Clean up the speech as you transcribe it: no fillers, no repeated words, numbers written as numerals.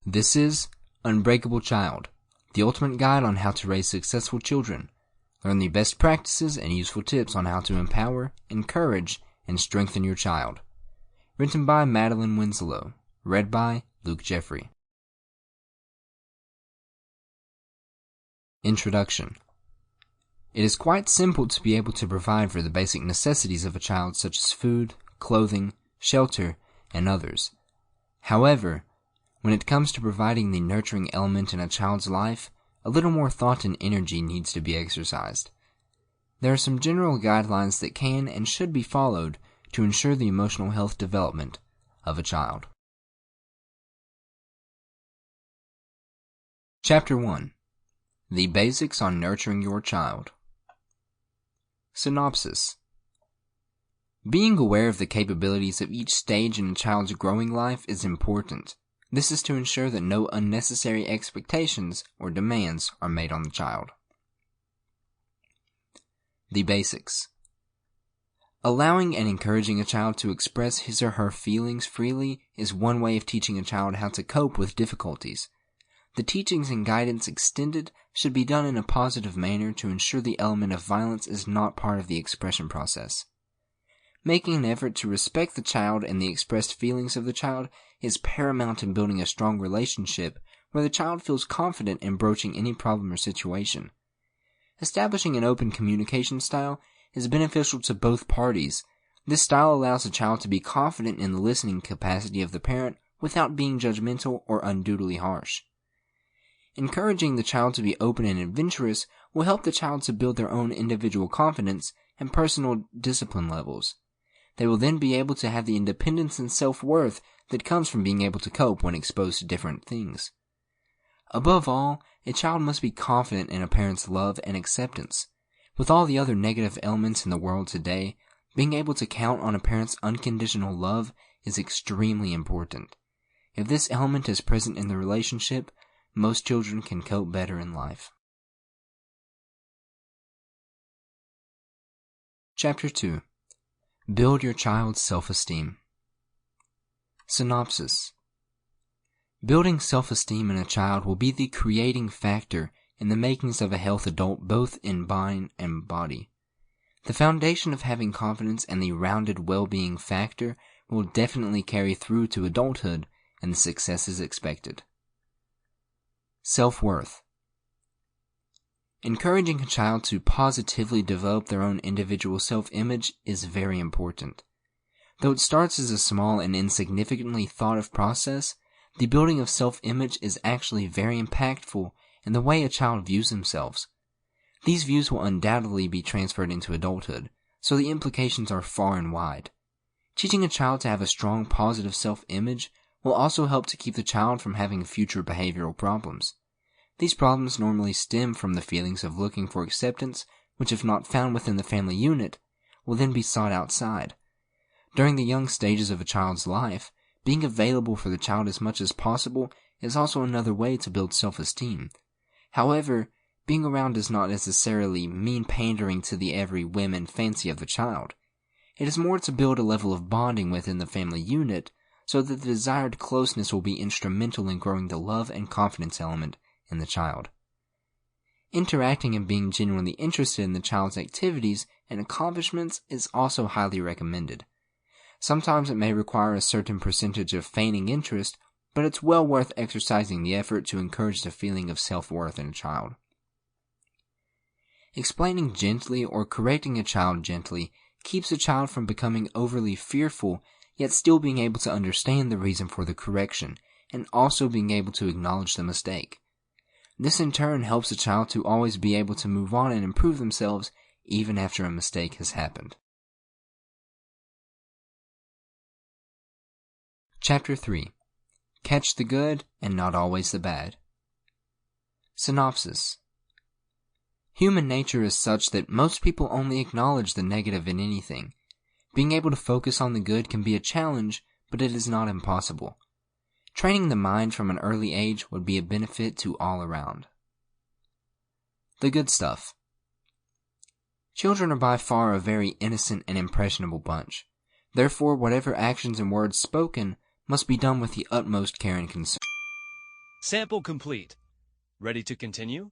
This is Unbreakable Child, the ultimate guide on how to raise successful children. Learn the best practices and useful tips on how to empower, encourage, and strengthen your child. Written by Madeline Winslow. Read by Luke Jeffrey. Introduction. It is quite simple to be able to provide for the basic necessities of a child, such as food, clothing, shelter, and others. However, when it comes to providing the nurturing element in a child's life, a little more thought and energy needs to be exercised. There are some general guidelines that can and should be followed to ensure the emotional health development of a child. Chapter 1. The Basics on Nurturing Your Child. Synopsis. Being aware of the capabilities of each stage in a child's growing life is important. This is to ensure that no unnecessary expectations or demands are made on the child. The basics. Allowing and encouraging a child to express his or her feelings freely is one way of teaching a child how to cope with difficulties. The teachings and guidance extended should be done in a positive manner to ensure the element of violence is not part of the expression process. Making an effort to respect the child and the expressed feelings of the child is paramount in building a strong relationship where the child feels confident in broaching any problem or situation. Establishing an open communication style is beneficial to both parties. This style allows the child to be confident in the listening capacity of the parent without being judgmental or unduly harsh. Encouraging the child to be open and adventurous will help the child to build their own individual confidence and personal discipline levels. They will then be able to have the independence and self-worth that comes from being able to cope when exposed to different things. Above all, a child must be confident in a parent's love and acceptance. With all the other negative elements in the world today, being able to count on a parent's unconditional love is extremely important. If this element is present in the relationship, most children can cope better in life. Chapter 2. Build your child's self-esteem. Synopsis. Building self-esteem in a child will be the creating factor in the makings of a healthy adult both in mind and body. The foundation of having confidence and the rounded well-being factor will definitely carry through to adulthood and the successes expected. Self-worth. Encouraging a child to positively develop their own individual self-image is very important. Though it starts as a small and insignificantly thought-of process, the building of self-image is actually very impactful in the way a child views themselves. These views will undoubtedly be transferred into adulthood, so the implications are far and wide. Teaching a child to have a strong positive self-image will also help to keep the child from having future behavioral problems. These problems normally stem from the feelings of looking for acceptance, which if not found within the family unit, will then be sought outside. During the young stages of a child's life, being available for the child as much as possible is also another way to build self-esteem. However, being around does not necessarily mean pandering to the every whim and fancy of the child. It is more to build a level of bonding within the family unit so that the desired closeness will be instrumental in growing the love and confidence element in the child. Interacting and being genuinely interested in the child's activities and accomplishments is also highly recommended. Sometimes it may require a certain percentage of feigning interest, but it's well worth exercising the effort to encourage the feeling of self-worth in a child. Explaining gently or correcting a child gently keeps a child from becoming overly fearful, yet still being able to understand the reason for the correction, and also being able to acknowledge the mistake. This in turn helps a child to always be able to move on and improve themselves even after a mistake has happened. Chapter 3. Catch the good and not always the bad. Synopsis. Human nature is such that most people only acknowledge the negative in anything. Being able to focus on the good can be a challenge, but it is not impossible. Training the mind from an early age would be a benefit to all around. The good stuff. Children are by far a very innocent and impressionable bunch. Therefore, whatever actions and words spoken must be done with the utmost care and concern. Sample complete. Ready to continue?